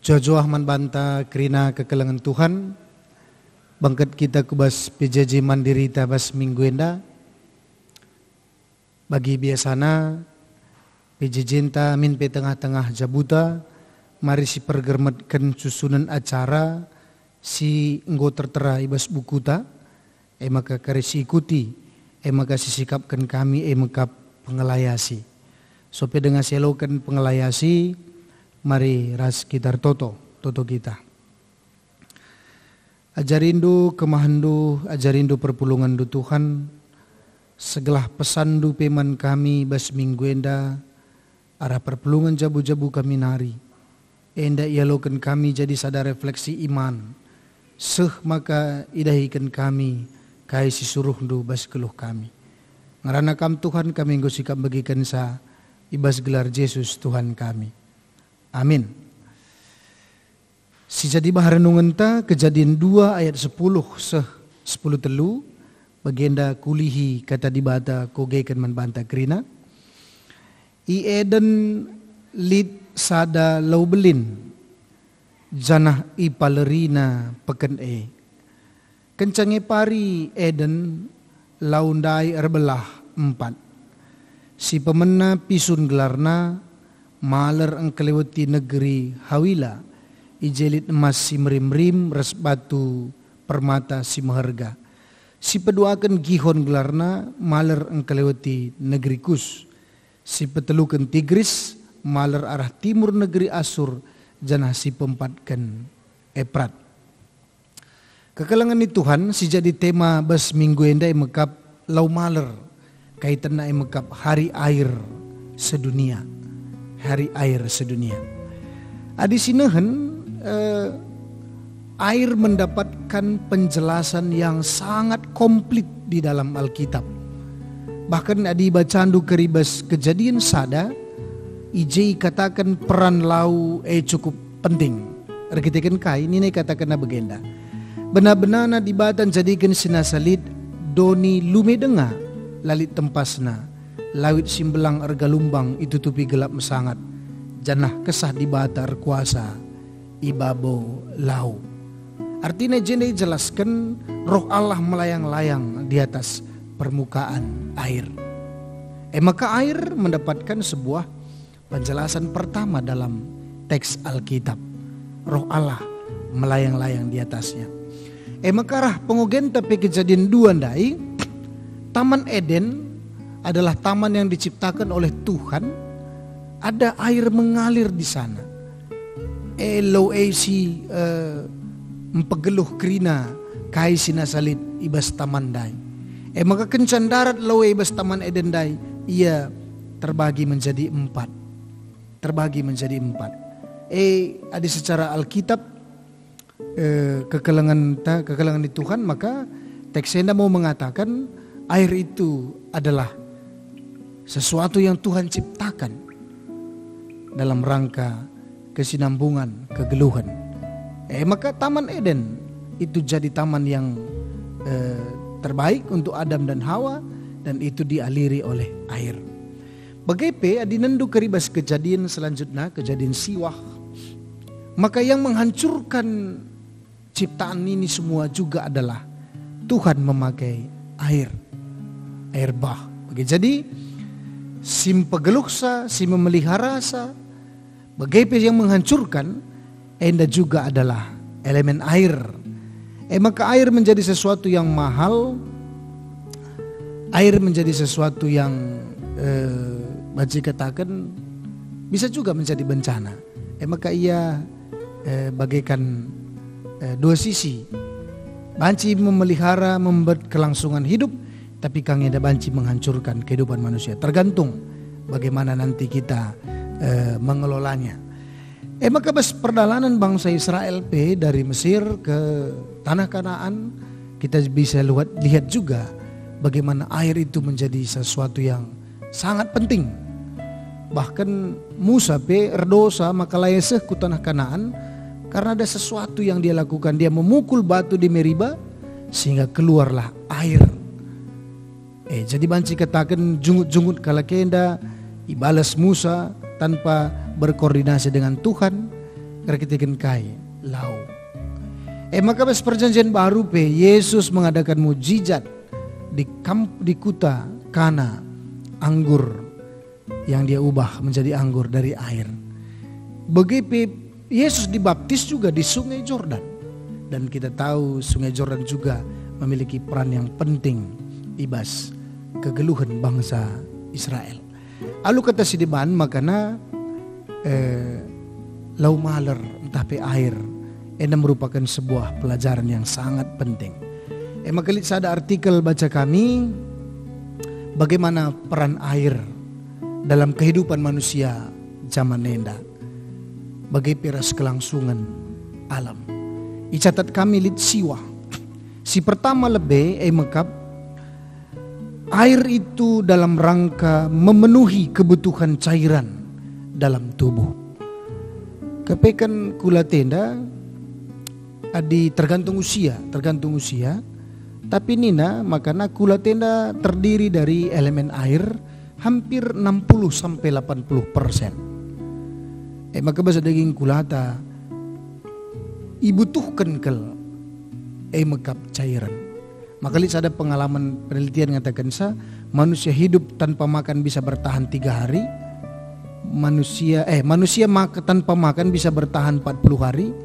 Jojo Ahman Banta kerina kekelangan Tuhan. Bangkat kita kubas PJJ Mandiri tabas minggu enda. Bagi biasana PJJ enta min pe tengah-tengah jabuta. Mari si pergermetkan susunan acara si enggo tertera ibas bukuta. Maka karisi ikuti. Maka sisikapkan kami makap pengelayasi. Sope dengan selokan pengelayasi. Mari ras kita toto kita. Ajarindu kemahandu, ajarindu perpulungan du Tuhan. Segelah pesandu peman kami bas minggu enda. Arah perpulungan jabu-jabu kami nari. Enda ialokan kami jadi sadar refleksi iman. Maka idahikan kami kai si suruh du bas keluh kami. Ngarana kam Tuhan kami ngosikap bagikan sa ibas gelar Yesus Tuhan kami. Amin. Si jadi baharenungan ta Kejadian 2 ayat 10 telu bagianda kulihi kata dibata kogekan man banta kerina. I Eden lit sada laubelin janah i palerina peken kencange pari Eden laundai erbelah 4. Si pemena pisun gelarna maler engkelewati negeri Hawila, ijelit emas si merim-rim res batu permata si meherga. Si peduakan gihon gelarna maler engkelewati negeri Kus. Si petelukan Tigris maler arah timur negeri Asur janah si pempatkan Eprat. Kekelangan ni Tuhan si jadi tema bas minggu endai mekap lau maler kaitan na mekap hari air sedunia. Hari air sedunia. Adi sinahan air mendapatkan penjelasan yang sangat komplit di dalam Alkitab. Bahkan adi bacandu keribas Kejadian sada, ijai katakan peran lau cukup penting. Rekitekan kai ini katakan na begenda. Benar-benar na dibatan jadikan sinasalit doni lume denga lalit tempasna. Lawit simbelang erga lumbang itu tupi gelap mesangat. Janah kesah di batar kuasa ibabo lau. Artinya jendai jelaskan roh Allah melayang-layang di atas permukaan air. Maka air mendapatkan sebuah penjelasan pertama dalam teks Alkitab. Roh Allah melayang-layang di atasnya. Maka rah pengogen tapi Kejadian 2 ndai Taman Eden adalah taman yang diciptakan oleh Tuhan. Ada air mengalir di sana. Empegeluh krina kai sinasalit ibas taman dai. Maka kencan darat loe ibas taman Eden dai ia terbagi menjadi 4. Terbagi menjadi 4. Ada secara Alkitab kekelangan di Tuhan, maka teksenda mau mengatakan air itu adalah sesuatu yang Tuhan ciptakan dalam rangka kesinambungan, kegeluhan. Maka Taman Eden itu jadi taman yang terbaik untuk Adam dan Hawa, dan itu dialiri oleh air. Bagaipe adinendu keribas Kejadian selanjutnya, Kejadian Siwah. Maka yang menghancurkan ciptaan ini semua juga adalah Tuhan memakai air bah. Jadi sim pegeluksa, sim memelihara sa, bagai yang menghancurkan, enda juga adalah elemen air. Maka air menjadi sesuatu yang mahal, air menjadi sesuatu yang baca katakan bisa juga menjadi bencana. Maka ia bagaikan dua sisi. Banci memelihara, membuat kelangsungan hidup, tapi kang eda banci menghancurkan kehidupan manusia. Tergantung bagaimana nanti kita mengelolanya. Maka bas perjalanan bangsa Israel dari Mesir ke tanah Kanaan, kita bisa lihat juga bagaimana air itu menjadi sesuatu yang sangat penting. Bahkan Musa erdosa maka layeseh ku tanah Kanaan karena ada sesuatu yang dia lakukan. Dia memukul batu di Meriba sehingga keluarlah air. Jadi banci katakan jungut-jungut kalakenda ibalas Musa tanpa berkoordinasi dengan Tuhan. Rakitikan kai lau. Maka pas perjanjian baru Yesus mengadakan mujizat di kuta Kana, anggur yang dia ubah menjadi anggur dari air. Begitu Yesus dibaptis juga di Sungai Jordan. Dan kita tahu Sungai Jordan juga memiliki peran yang penting ibas kegeluhan bangsa Israel. Lalu kata si diban makana lau maler entah pe air. Ini merupakan sebuah pelajaran yang sangat penting. Maka ada artikel baca kami bagaimana peran air dalam kehidupan manusia zaman nenda. Bagai peras kelangsungan alam. Icatat kami lit siwa. Si pertama lebih makap air itu dalam rangka memenuhi kebutuhan cairan dalam tubuh. Kepekan kula tenda tergantung usia. Tapi nina makana kula tenda terdiri dari elemen air hampir 60-80%. Maka bahasa daging kulata ibutuhkan makap cairan. Maka lihat ada pengalaman penelitian mengatakan manusia hidup tanpa makan bisa bertahan 3 hari. Manusia tanpa makan bisa bertahan 40 hari.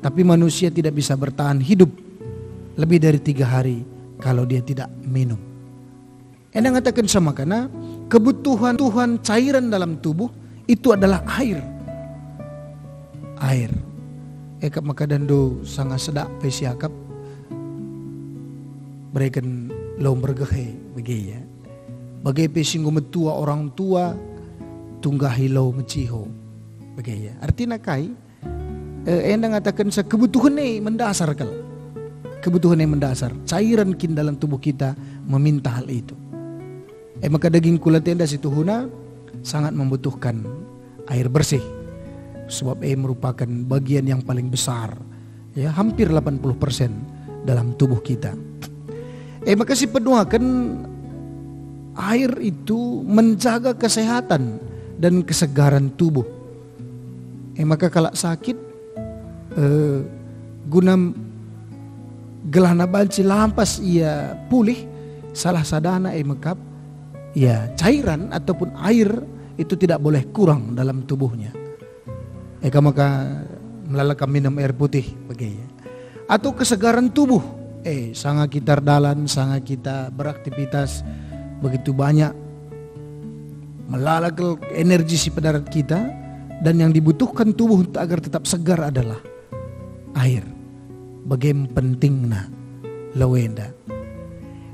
Tapi manusia tidak bisa bertahan hidup lebih dari 3 hari kalau dia tidak minum. Enak katakan sama karena kebutuhan cairan dalam tubuh itu adalah air. Air. Ekap makadando sangat sedak pesiakap berikan lo bergehe bagi ya. Bagai pesinggo metua orang tua tunggahi lo meciho bagi ya. Artinya kai endang katakan kebutuhan ini mendasar kal. Kebutuhan yang mendasar. Cairan kin dalam tubuh kita meminta hal itu. Maka daging kulat tenda situ huna sangat membutuhkan air bersih. Sebab merupakan bagian yang paling besar. Ya, hampir 80% dalam tubuh kita. Maka si peduakan air itu menjaga kesehatan dan kesegaran tubuh. Maka kalau sakit guna gelana banci lampas ia pulih salah sadana makap ya cairan ataupun air itu tidak boleh kurang dalam tubuhnya. Maka melalui minum air putih begini. Atau kesegaran tubuh. Sangat kita dalan, sangat kita beraktivitas begitu banyak melalui energi si pedarat kita dan yang dibutuhkan tubuh agar tetap segar adalah air. Bagaimana pentingnya lawenda.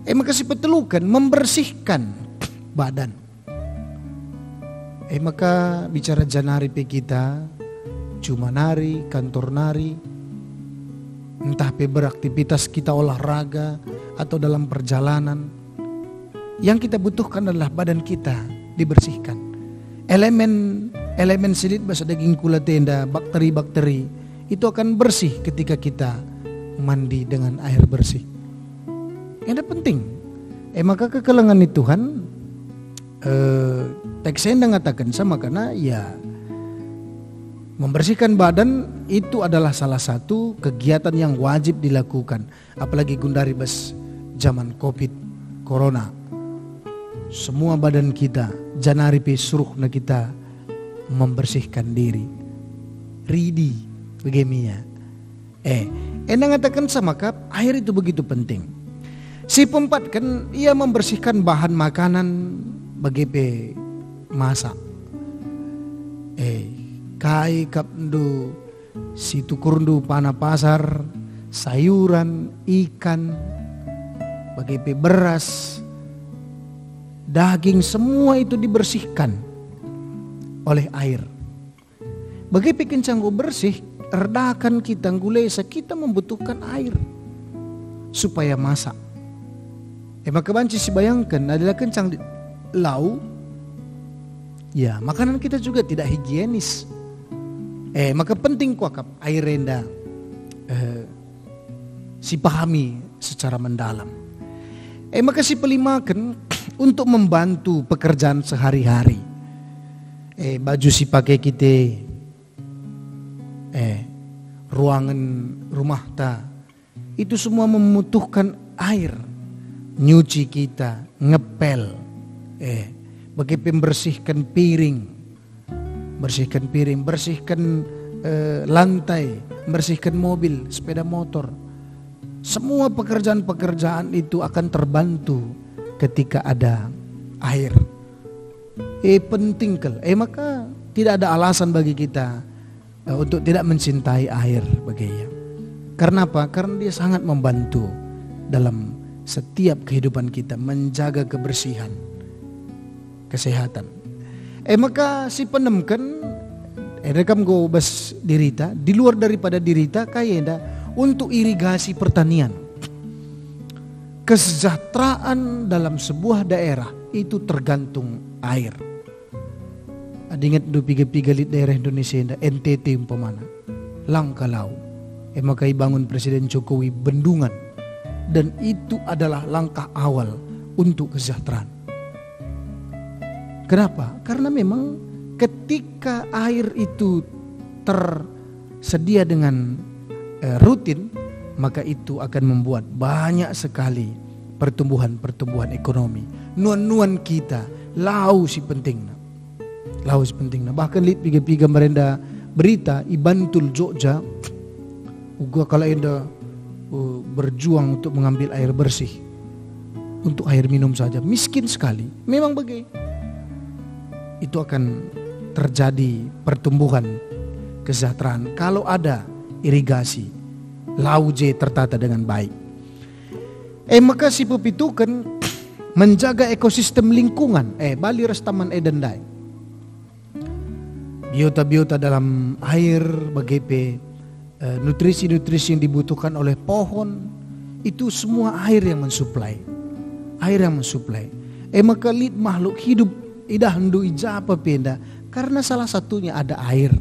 Maka si petelukan membersihkan badan. Maka bicara janari pe kita cuma nari, kantor nari, entah pe beraktivitas kita olahraga atau dalam perjalanan. Yang kita butuhkan adalah badan kita dibersihkan. Elemen silit bahasa daging kula tenda, bakteri-bakteri itu akan bersih ketika kita mandi dengan air bersih. Ini penting. Maka kekelengan itu Tuhan teks saya mengatakan sama karena ya membersihkan badan itu adalah salah satu kegiatan yang wajib dilakukan. Apalagi gundari bas zaman COVID Corona. Semua badan kita janari pe suruh na kita membersihkan diri. Ridi bagaimana? Endang katakan sama kap air itu begitu penting. Si pempat kan ia membersihkan bahan makanan bagi pe masak. Kai kapndu si tukurndu pana pasar, sayuran, ikan, bagi pe beras, daging semua itu dibersihkan oleh air. Bagi pe kencang bersih, redakan kita gulesa kita membutuhkan air supaya masak. Maka banci si bayangkan adalah kencang lau, ya makanan kita juga tidak higienis. Maka penting kuakap air renda si pahami secara mendalam. Maka si pelimakan untuk membantu pekerjaan sehari-hari. Baju si pakai kita, ruangan rumah ta, itu semua membutuhkan air. Nyuci kita, ngepel, bagaimana membersihkan piring, bersihkan lantai, bersihkan mobil, sepeda motor. Semua pekerjaan-pekerjaan itu akan terbantu ketika ada air. Penting maka tidak ada alasan bagi kita untuk tidak mencintai air baginya. Karena apa? Karena dia sangat membantu dalam setiap kehidupan kita, menjaga kebersihan, kesehatan. Maka si penemkan rekam go bas dirita, di luar daripada dirita kayaknya untuk irigasi pertanian. Kesejahteraan dalam sebuah daerah itu tergantung air. Ada ingat do piga-piga daerah Indonesia NTT umpamana, Langkalau. Maka bangun Presiden Jokowi bendungan, dan itu adalah langkah awal untuk kesejahteraan. Kenapa? Karena memang ketika air itu tersedia dengan rutin, maka itu akan membuat banyak sekali pertumbuhan ekonomi. Nuan-nuan kita, lau si penting. Bahkan lihat piga-piga merenda berita Ibantul Jogja, gua kalau enda berjuang untuk mengambil air bersih untuk air minum saja, miskin sekali. Memang begitu. Itu akan terjadi pertumbuhan kesejahteraan kalau ada irigasi, lauje tertata dengan baik. Maka si pepitukan menjaga ekosistem lingkungan. Bali restaman edendai. Biota-biota dalam air bagepe, nutrisi-nutrisi yang dibutuhkan oleh pohon, itu semua air yang mensuplai. Maka lid makhluk hidup idah hendu ijapa penda karena salah satunya ada air,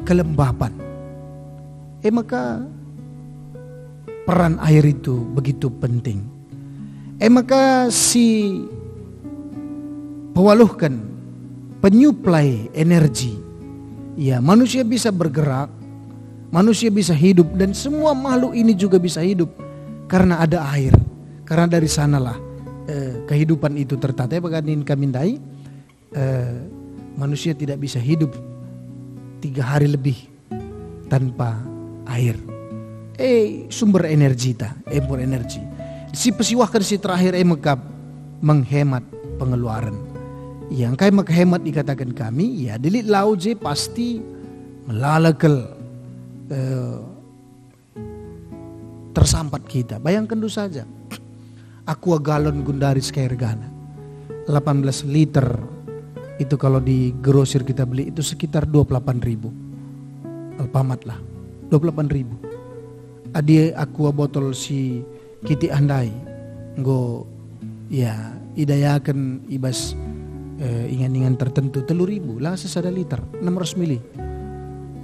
kelembapan. Maka peran air itu begitu penting. Maka si pewaluhkan penyuplai energi. Ya, manusia bisa bergerak, manusia bisa hidup, dan semua makhluk ini juga bisa hidup karena ada air. Karena dari sanalah kehidupan itu tertata. Bagaimana kami dai, manusia tidak bisa hidup 3 hari lebih tanpa air. Sumber energi impor energi. Si pesiwahkan si terakhir mekap menghemat pengeluaran. Yang kayak menghemat dikatakan kami, ya dilit lauje pasti melalakal tersampat kita. Bayangkan dulu saja, aqua galon Gundaris Kairgana 18 liter itu kalau di grosir kita beli itu sekitar 28.000. Alfamart lah 28.000. Adi aqua botol si kiti andai nggo ya idayakan ibas ingan-ingan tertentu 3.000 lah sesada liter 600 mili.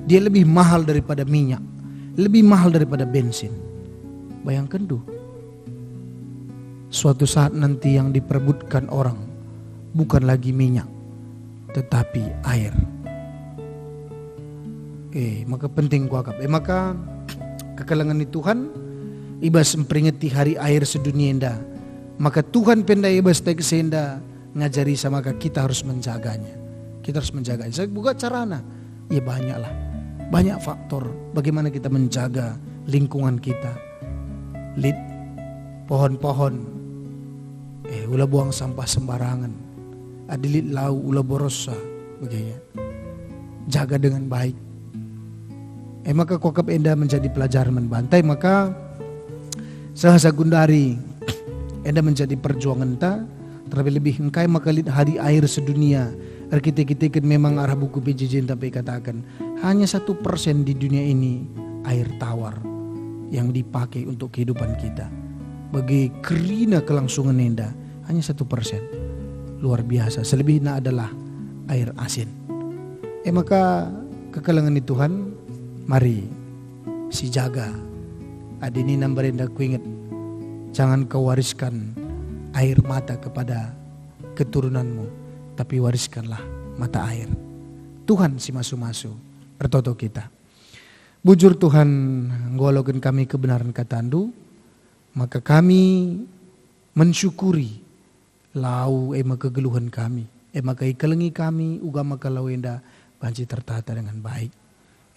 Dia lebih mahal daripada minyak, lebih mahal daripada bensin. Bayangkan tuh, suatu saat nanti yang diperebutkan orang bukan lagi minyak tetapi air. Maka penting kuakap. Maka kekalangan di Tuhan ibas memperingati hari air sedunia indah. Maka Tuhan pendai ibas tek senda ngajari sama kita harus menjaganya. Kita harus menjaganya. Saya buka carana. Ya banyaklah. Banyak faktor bagaimana kita menjaga lingkungan kita. Lid pohon-pohon. Ulah buang sampah sembarangan. Adilit lau ulah borosa. Begini. Jaga dengan baik. Maka kokap enda menjadi pelajaran membantai. Maka sahasa Gundari enda menjadi perjuangan ta. Terlebih lebih engkai makalit hari air sedunia. Kita memang arah buku PJJ tapi katakan hanya 1% di dunia ini air tawar yang dipakai untuk kehidupan kita. Bagi kerina kelangsungan enda hanya 1%. Luar biasa. Selebihnya adalah air asin. Maka kekalangan di Tuhan, mari si jaga. Adini nambarenda ku ingat, jangan kau wariskan air mata kepada keturunanmu, tapi wariskanlah mata air. Tuhan si masu-masu bertoto kita. Bujur Tuhan ngolokin kami kebenaran katandu, maka kami mensyukuri lau ema kegeluhan kami, ema keikelengi kami, uga maka lawenda banci tertata dengan baik.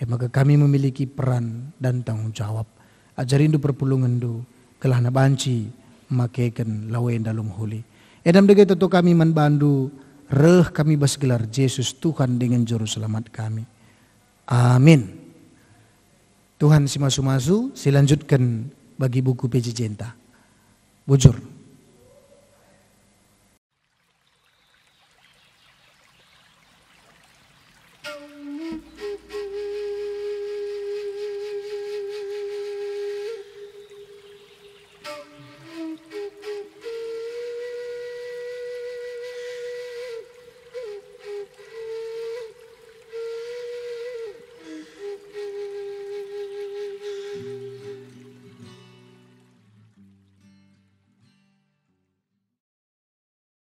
Maka kami memiliki peran dan tanggung jawab. Ajarindu perpulungandu, kelahna banci makeken lawenda lumhuli. Edam dege toto kami manbandu, reh kami basgelar Yesus Tuhan dengan juru selamat kami. Amin. Tuhan si masu-masu, silanjutkan bagi buku PJ Cinta. Bujur.